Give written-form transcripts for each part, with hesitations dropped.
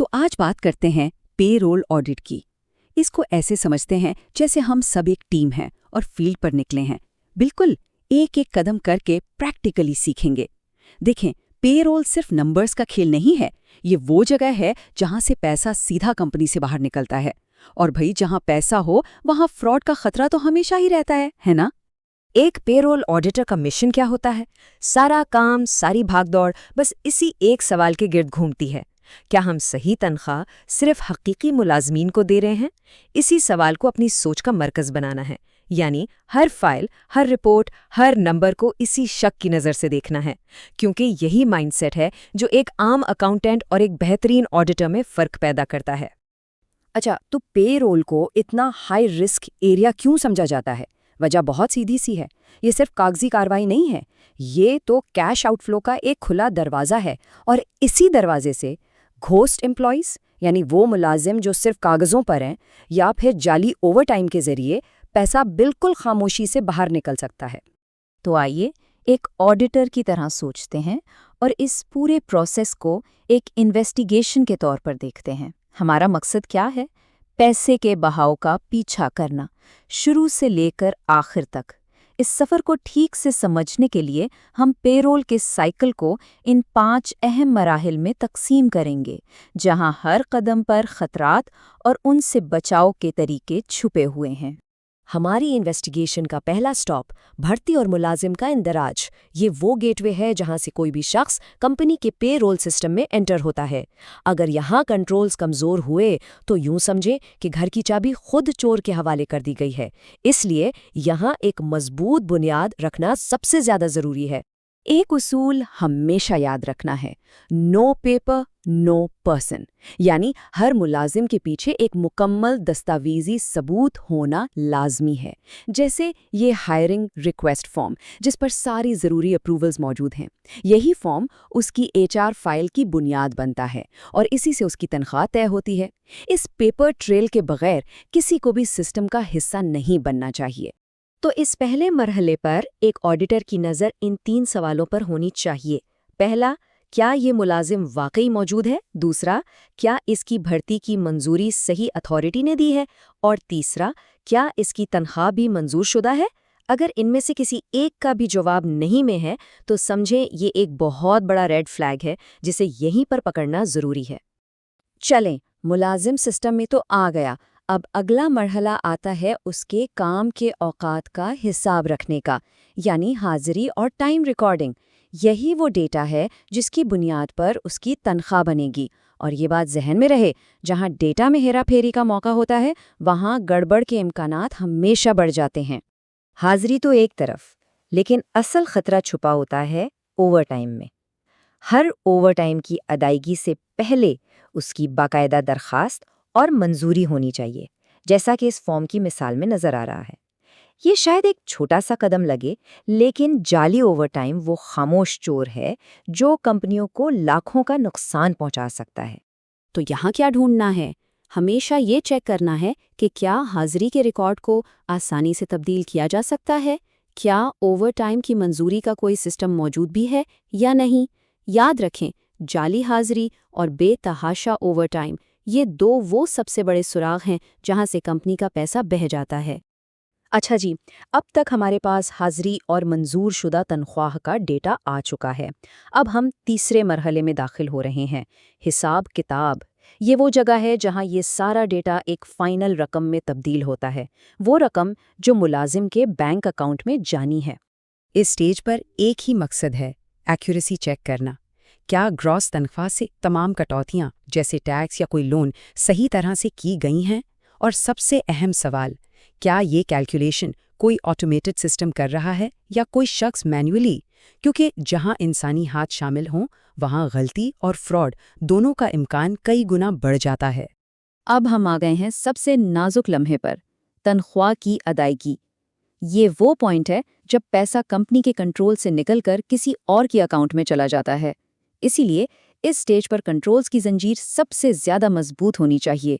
तो आज बात करते हैं पे रोल ऑडिट की। इसको ऐसे समझते हैं जैसे हम सब एक टीम हैं और फील्ड पर निकले हैं। बिल्कुल एक एक कदम करके प्रैक्टिकली सीखेंगे। देखें, पे रोल सिर्फ नंबर्स का खेल नहीं है। ये वो जगह है जहां से पैसा सीधा कंपनी से बाहर निकलता है। और भाई, जहां पैसा हो वहां फ्रॉड का खतरा तो हमेशा ही रहता है ना? एक पेरोल ऑडिटर का मिशन क्या होता है? सारा काम, सारी भागदौड़ बस इसी एक सवाल के गिर्द घूमती है। क्या हम सही तनख्वाह सिर्फ हकीकी मुलाजमीन को दे रहे हैं? इसी सवाल को अपनी सोच का मरकज बनाना है। यानी हर फाइल, हर रिपोर्ट, हर नंबर को इसी शक की नज़र से देखना है, क्योंकि यही माइंडसेट है जो एक आम अकाउंटेंट और एक बेहतरीन ऑडिटर में फ़र्क पैदा करता है। अच्छा, तो पे रोल को इतना हाई रिस्क एरिया क्यों समझा जाता है? वजह बहुत सीधी सी है। ये सिर्फ कागजी कार्रवाई नहीं है, ये तो कैश आउटफ्लो का एक खुला दरवाज़ा है। और इसी दरवाजे से घोस्ट एम्प्लॉइज, यानी वो मुलाजिम जो सिर्फ कागज़ों पर हैं, या फिर जाली ओवरटाइम के जरिए पैसा बिल्कुल खामोशी से बाहर निकल सकता है। तो आइए एक ऑडिटर की तरह सोचते हैं और इस पूरे प्रोसेस को एक इन्वेस्टिगेशन के तौर पर देखते हैं। हमारा मकसद क्या है? पैसे के बहाव का पीछा करना, शुरू से लेकर आखिर तक। इस सफ़र को ठीक से समझने के लिए हम पेरोल के साइकिल को इन 5 अहम मराहिल में तकसीम करेंगे, जहां हर कदम पर खतरात और उनसे बचाव के तरीके छुपे हुए हैं। हमारी इन्वेस्टिगेशन का पहला स्टॉप भर्ती और मुलाजिम का इंदराज। ये वो गेटवे है जहां से कोई भी शख्स कंपनी के पे रोल सिस्टम में एंटर होता है। अगर यहाँ कंट्रोल्स कमज़ोर हुए तो यूं समझें कि घर की चाबी खुद चोर के हवाले कर दी गई है। इसलिए यहाँ एक मजबूत बुनियाद रखना सबसे ज़्यादा ज़रूरी है। एक उसूल हमेशा याद रखना है, नो पेपर नो पर्सन। यानी हर मुलाजिम के पीछे एक मुकम्मल दस्तावेजी सबूत होना लाजमी है। जैसे ये हायरिंग रिक्वेस्ट फॉर्म, जिस पर सारी ज़रूरी अप्रूवल्स मौजूद हैं। यही फॉर्म उसकी HR फाइल की बुनियाद बनता है और इसी से उसकी तनख्वाह तय होती है। इस पेपर ट्रेल के बगैर किसी को भी सिस्टम का हिस्सा नहीं बनना चाहिए। तो इस पहले मरहले पर एक ऑडिटर की नज़र इन 3 सवालों पर होनी चाहिए। पहला, क्या ये मुलाजिम वाकई मौजूद है? दूसरा, क्या इसकी भर्ती की मंजूरी सही अथॉरिटी ने दी है? और तीसरा, क्या इसकी तनख्वाह भी मंजूर शुदा है? अगर इनमें से किसी एक का भी जवाब नहीं में है तो समझें ये एक बहुत बड़ा रेड फ्लैग है, जिसे यहीं पर पकड़ना ज़रूरी है। चलें, मुलाजिम सिस्टम में तो आ गया। अब अगला मरहला आता है उसके काम के औकात का हिसाब रखने का, यानी हाजिरी और टाइम रिकॉर्डिंग। यही वो डेटा है जिसकी बुनियाद पर उसकी तनख्वाह बनेगी। और ये बात जहन में रहे, जहां डेटा में हेरा फेरी का मौका होता है वहां गड़बड़ के इम्कानात हमेशा बढ़ जाते हैं। हाजिरी तो एक तरफ, लेकिन असल खतरा छुपा होता है ओवरटाइम में। हर ओवरटाइम की अदायगी से पहले उसकी बाकायदा दरखास्त और मंजूरी होनी चाहिए, जैसा कि इस फॉर्म की मिसाल में नज़र आ रहा है। ये शायद एक छोटा सा कदम लगे, लेकिन जाली ओवरटाइम वो खामोश चोर है जो कंपनियों को लाखों का नुकसान पहुंचा सकता है। तो यहाँ क्या ढूंढना है? हमेशा ये चेक करना है कि क्या हाजिरी के रिकॉर्ड को आसानी से तब्दील किया जा सकता है, क्या ओवरटाइम की मंजूरी का कोई सिस्टम मौजूद भी है या नहीं। याद रखें, जाली हाजिरी और बेतहाशा ओवरटाइम, ये 2 वो सबसे बड़े सुराग हैं जहां से कंपनी का पैसा बह जाता है। अच्छा जी, अब तक हमारे पास हाजिरी और मंजूर शुदा तनख्वाह का डेटा आ चुका है। अब हम तीसरे मरहले में दाखिल हो रहे हैं, हिसाब किताब। ये वो जगह है जहां ये सारा डेटा एक फाइनल रकम में तब्दील होता है, वो रकम जो मुलाजिम के बैंक अकाउंट में जानी है। इस स्टेज पर एक ही मकसद है, एक्यूरेसी चेक करना। क्या ग्रॉस तनख्वाह से तमाम कटौतियां जैसे टैक्स या कोई लोन सही तरह से की गई हैं? और सबसे अहम सवाल, क्या ये कैलकुलेशन कोई ऑटोमेटेड सिस्टम कर रहा है या कोई शख्स मैन्युअली? क्योंकि जहां इंसानी हाथ शामिल हों वहां गलती और फ्रॉड दोनों का इम्कान कई गुना बढ़ जाता है। अब हम आ गए हैं सबसे नाजुक लम्हे पर, तनख्वाह की अदायगी। ये वो पॉइंट है जब पैसा कंपनी के कंट्रोल से निकलकर किसी और के अकाउंट में चला जाता है। इसीलिए इस स्टेज पर कंट्रोल्स की जंजीर सबसे ज्यादा मजबूत होनी चाहिए।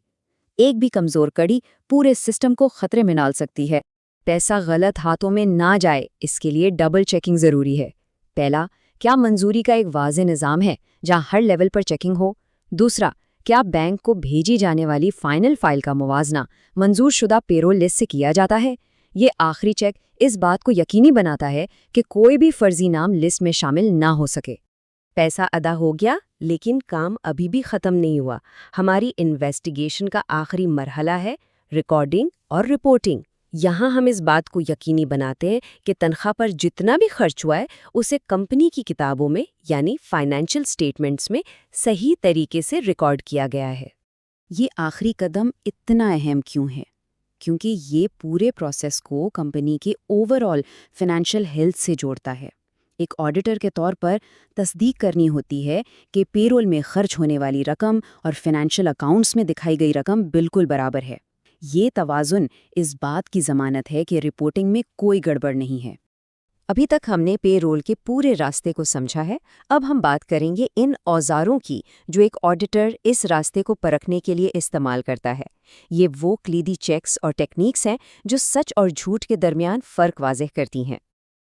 एक भी कमजोर कड़ी पूरे सिस्टम को खतरे में डाल सकती है। पैसा गलत हाथों में ना जाए, इसके लिए डबल चेकिंग ज़रूरी है। पहला, क्या मंजूरी का एक वाज़ेह निज़ाम है जहां हर लेवल पर चेकिंग हो? दूसरा, کیا بینک کو بھیجی جانے والی فائنل فائل کا موازنہ منظور شدہ پیرول لسٹ سے کیا جاتا ہے؟ یہ آخری چیک اس بات کو یقینی بناتا ہے کہ کوئی بھی فرضی نام لسٹ میں شامل نہ ہو سکے۔ پیسہ ادا ہو گیا، لیکن کام ابھی بھی ختم نہیں ہوا۔ ہماری انویسٹیگیشن کا آخری مرحلہ ہے ریکارڈنگ اور رپورٹنگ۔ یہاں ہم اس بات کو یقینی بناتے ہیں کہ تنخواہ پر جتنا بھی خرچ ہوا ہے اسے کمپنی کی کتابوں میں یعنی فائنینشل سٹیٹمنٹس میں صحیح طریقے سے ریکارڈ کیا گیا ہے۔ یہ آخری قدم اتنا اہم کیوں ہے؟ کیونکہ یہ پورے پروسیس کو کمپنی کے اوور آل فائنینشیل ہیلتھ سے جوڑتا ہے۔ ایک آڈیٹر کے طور پر تصدیق کرنی ہوتی ہے کہ پے رول میں خرچ ہونے والی رقم اور فائنینشیل اکاؤنٹس میں دکھائی گئی رقم بالکل برابر ہے۔ یہ توازن اس بات کی ضمانت ہے کہ رپورٹنگ میں کوئی گڑبڑ نہیں ہے۔ ابھی تک ہم نے پے رول کے پورے راستے کو سمجھا ہے، اب ہم بات کریں گے ان اوزاروں کی جو ایک آڈیٹر اس راستے کو پرکھنے کے لیے استعمال کرتا ہے۔ یہ وہ کلیدی چیکس اور ٹیکنیکس ہیں جو سچ اور جھوٹ کے درمیان فرق واضح کرتی ہیں۔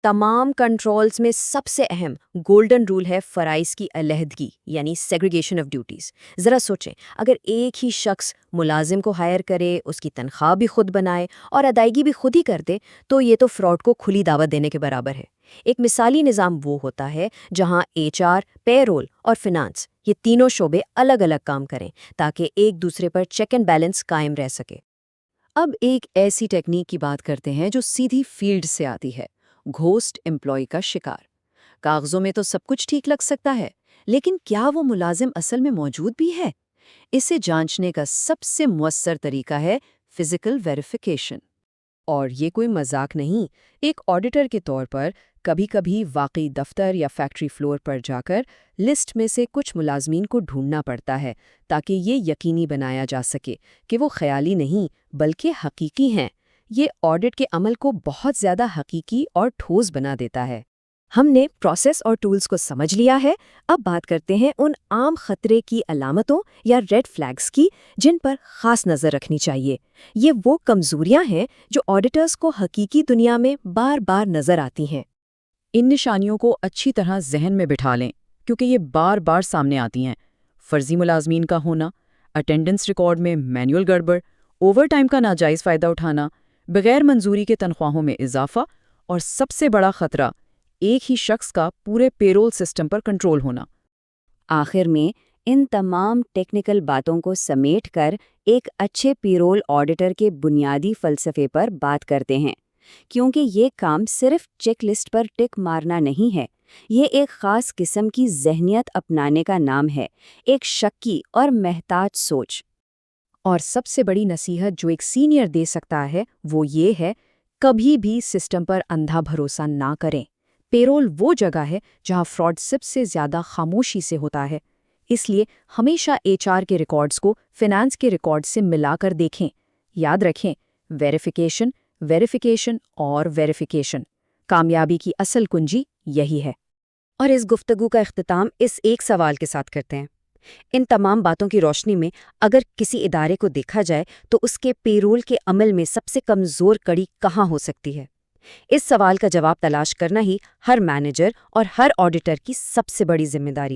تمام کنٹرولز میں سب سے اہم گولڈن رول ہے فرائض کی علیحدگی یعنی سیگریگیشن آف ڈیوٹیز۔ ذرا سوچیں، اگر ایک ہی شخص ملازم کو ہائر کرے، اس کی تنخواہ بھی خود بنائے اور ادائیگی بھی خود ہی کر دے تو یہ تو فراڈ کو کھلی دعوت دینے کے برابر ہے۔ ایک مثالی نظام وہ ہوتا ہے جہاں HR، پے رول اور فنانس یہ تینوں شعبے الگ الگ کام کریں تاکہ ایک دوسرے پر چیک اینڈ بیلنس قائم رہ سکے۔ اب ایک ایسی ٹیکنیک کی بات کرتے ہیں جو سیدھی فیلڈ سے آتی ہے، گھوسٹ امپلائی کا شکار۔ کاغذوں میں تو سب کچھ ٹھیک لگ سکتا ہے، لیکن کیا وہ ملازم اصل میں موجود بھی ہے؟ اسے جانچنے کا سب سے مؤثر طریقہ ہے فزیکل ویریفیکیشن۔ اور یہ کوئی مذاق نہیں، ایک آڈیٹر کے طور پر کبھی کبھی واقعی دفتر یا فیکٹری فلور پر جا کر لسٹ میں سے کچھ ملازمین کو ڈھونڈنا پڑتا ہے تاکہ یہ یقینی بنایا جا سکے کہ وہ خیالی نہیں بلکہ حقیقی ہیں۔ یہ آڈٹ کے عمل کو بہت زیادہ حقیقی اور ٹھوس بنا دیتا ہے۔ ہم نے پروسیس اور ٹولز کو سمجھ لیا ہے، اب بات کرتے ہیں ان عام خطرے کی علامتوں یا ریڈ فلیگز کی جن پر خاص نظر رکھنی چاہیے۔ یہ وہ کمزوریاں ہیں جو آڈیٹرز کو حقیقی دنیا میں بار بار نظر آتی ہیں۔ ان نشانیوں کو اچھی طرح ذہن میں بٹھا لیں کیونکہ یہ بار بار سامنے آتی ہیں۔ فرضی ملازمین کا ہونا، اٹینڈنس ریکارڈ میں مینول گڑبڑ، اوور ٹائم کا ناجائز فائدہ اٹھانا، بغیر منظوری کے تنخواہوں میں اضافہ، اور سب سے بڑا خطرہ ایک ہی شخص کا پورے پے رول سسٹم پر کنٹرول ہونا۔ آخر میں ان تمام ٹیکنیکل باتوں کو سمیٹ کر ایک اچھے پے رول آڈیٹر کے بنیادی فلسفے پر بات کرتے ہیں، کیونکہ یہ کام صرف چیک لسٹ پر ٹک مارنا نہیں ہے، یہ ایک خاص قسم کی ذہنیت اپنانے کا نام ہے، ایک شکی اور محتاط سوچ۔ اور سب سے بڑی نصیحت جو ایک سینئر دے سکتا ہے وہ یہ ہے، کبھی بھی سسٹم پر اندھا بھروسہ نہ کریں۔ پے رول وہ جگہ ہے جہاں فراڈ سب سے زیادہ خاموشی سے ہوتا ہے، اس لیے ہمیشہ HR کے ریکارڈز کو فنانس کے ریکارڈ سے ملا کر دیکھیں۔ یاد رکھیں، ویریفیکیشن، ویریفیکیشن اور ویریفیکیشن، کامیابی کی اصل کنجی یہی ہے۔ اور اس گفتگو کا اختتام اس ایک سوال کے ساتھ کرتے ہیں، ان تمام باتوں کی روشنی میں اگر کسی ادارے کو دیکھا جائے تو اس کے پے رول کے عمل میں سب سے کمزور کڑی کہاں ہو سکتی ہے؟ اس سوال کا جواب تلاش کرنا ہی ہر مینیجر اور ہر آڈیٹر کی سب سے بڑی ذمہ داری